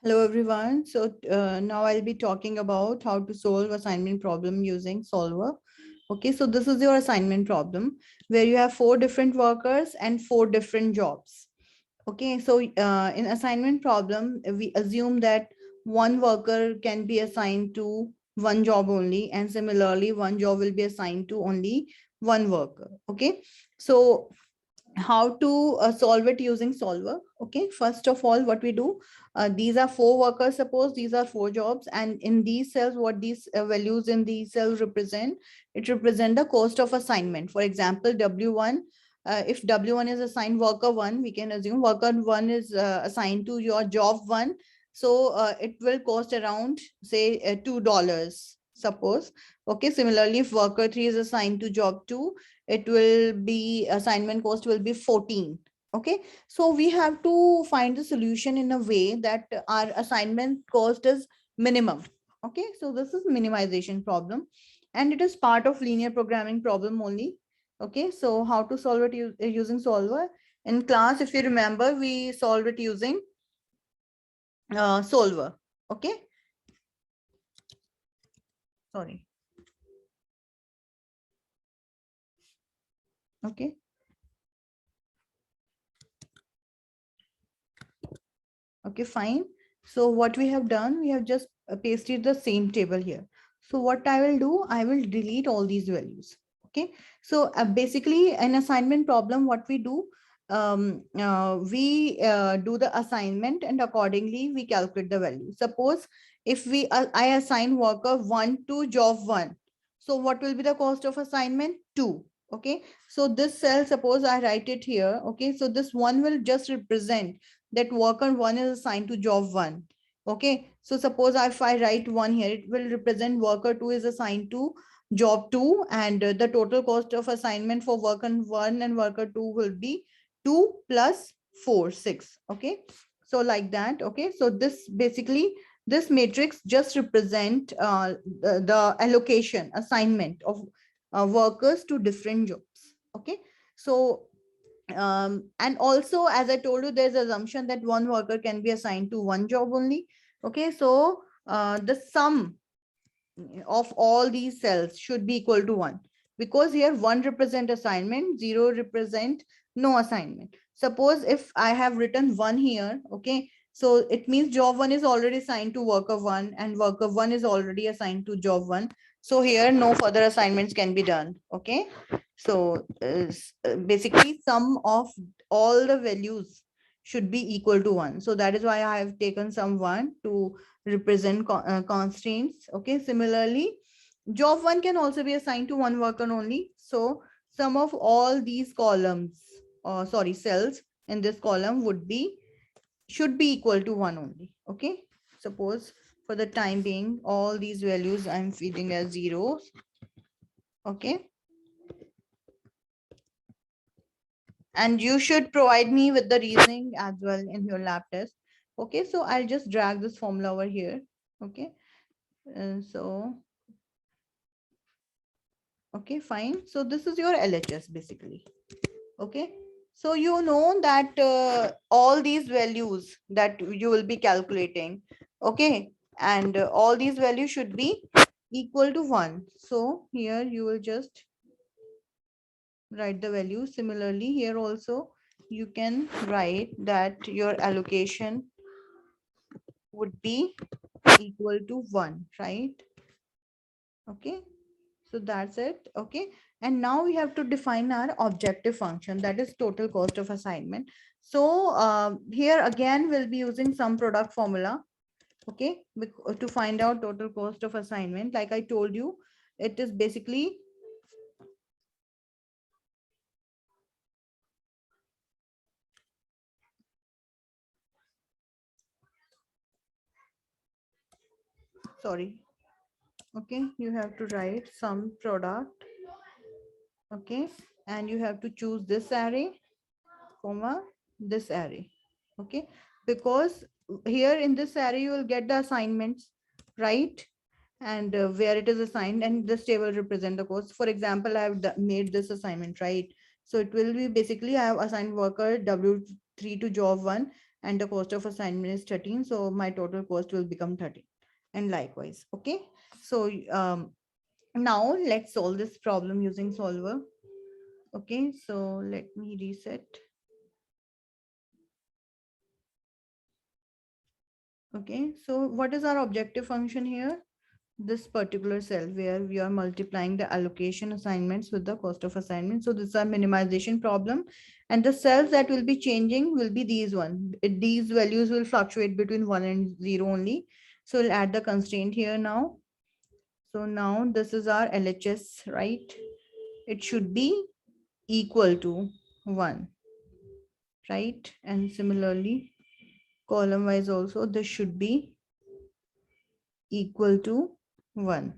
Hello everyone. So now I'll be talking about how to solve assignment problem using Solver. Okay, so this is your assignment problem where you have four different workers and four different jobs. Okay, so in assignment problem, we assume that one worker can be assigned to one job only, and similarly, one job will be assigned to only one worker. Okay, so how to solve it using solver. Okay, first of all, what we do, these are four workers, suppose these are four jobs, and in these cells, what these values in these cells represent, it represent the cost of assignment. For example, w1, if w1 is assigned worker 1, we can assume worker 1 is assigned to your job 1, so it will cost around say $2, suppose. Okay, similarly, if worker 3 is assigned to job 2, it will be assignment cost will be 14. Okay, so we have to find the solution in a way that our assignment cost is minimum. Okay, so this is minimization problem, and it is part of linear programming problem only. Okay, so how to solve it using solver? In class, if you remember, we solved it using solver. Okay, sorry. Okay, okay, fine. So what we have done, we have just pasted the same table here. So what I will do, I will delete all these values. Okay, so basically an assignment problem, what we do, we do the assignment and accordingly we calculate the value. Suppose if I assign worker 1 to job 1, so what will be the cost of assignment? 2. Okay, so this cell, suppose I write it here. Okay, so this one will just represent that worker 1 is assigned to job 1. Okay, so suppose if I write 1 here, it will represent worker 2 is assigned to job 2, and the total cost of assignment for worker 1 and worker 2 will be 2 plus 4, 6. Okay, so like that. Okay, so this basically, this matrix just represent the allocation assignment of workers to different jobs. Okay, so and also, as I told you, there's assumption that one worker can be assigned to one job only. Okay, so the sum of all these cells should be equal to 1, because here 1 represent assignment, 0 represent no assignment. Suppose if I have written 1 here, okay, so it means job 1 is already assigned to worker 1 and worker 1 is already assigned to job 1. So here no further assignments can be done. Okay, so basically sum of all the values should be equal to 1. So that is why I have taken sum 1 to represent constraints. Okay, similarly, job 1 can also be assigned to one worker only. So sum of all these columns, or sorry, cells in this column should be equal to 1 only. Okay, suppose for the time being, all these values I'm feeding as zeros. Okay, and you should provide me with the reasoning as well in your lab test. Okay, so I'll just drag this formula over here. Okay, so okay, fine. So this is your LHS basically. Okay, so you know that all these values that you will be calculating, okay, and all these values should be equal to 1. So here you will just write the value. Similarly, here also you can write that your allocation would be equal to 1, right? Okay, so that's it. Okay, and now we have to define our objective function, that is total cost of assignment. So here again we'll be using sum product formula. Okay, to find out total cost of assignment, like I told you, it is basically, sorry. Okay, you have to write sum product. Okay, and you have to choose this array, comma, this array. Okay, because here in this array you will get the assignments, right? And where it is assigned, and this table represent the cost. For example, I have made this assignment, right? So it will be basically, I have assigned worker W3 to job 1, and the cost of assignment is 13. So my total cost will become 13 and likewise. Okay. So now let's solve this problem using solver. Okay. So let me reset. Okay. So what is our objective function here? This particular cell where we are multiplying the allocation assignments with the cost of assignment. So this is a minimization problem, and the cells that will be changing will be these one. These values will fluctuate between 1 and 0 only. So we'll add the constraint here now. So now this is our LHS, right? It should be equal to 1, right? And similarly, column wise also this should be equal to 1.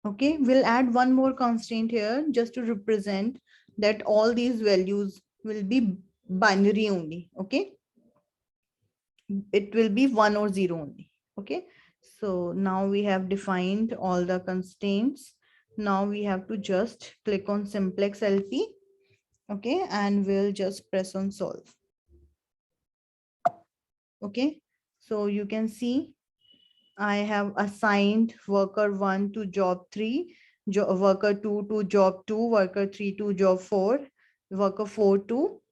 Okay, we'll add one more constraint here just to represent that all these values will be binary only. Okay, it will be 1 or 0 only. Okay, so now we have defined all the constraints. Now we have to just click on simplex LP. Okay, and we'll just press on solve. Okay, so you can see I have assigned worker 1 to job 3, worker 2 to job 2, worker 3 to job 4, worker 4 to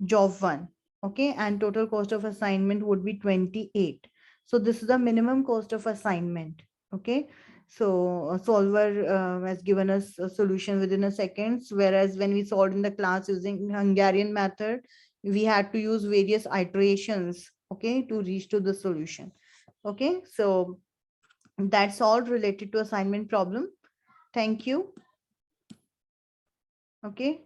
job 1. Okay, and total cost of assignment would be 28. So this is the minimum cost of assignment. Okay, so solver has given us a solution within a seconds, whereas when we solved in the class using Hungarian method, we had to use various iterations, okay, to reach to the solution. Okay, so that's all related to assignment problem. Thank you. Okay.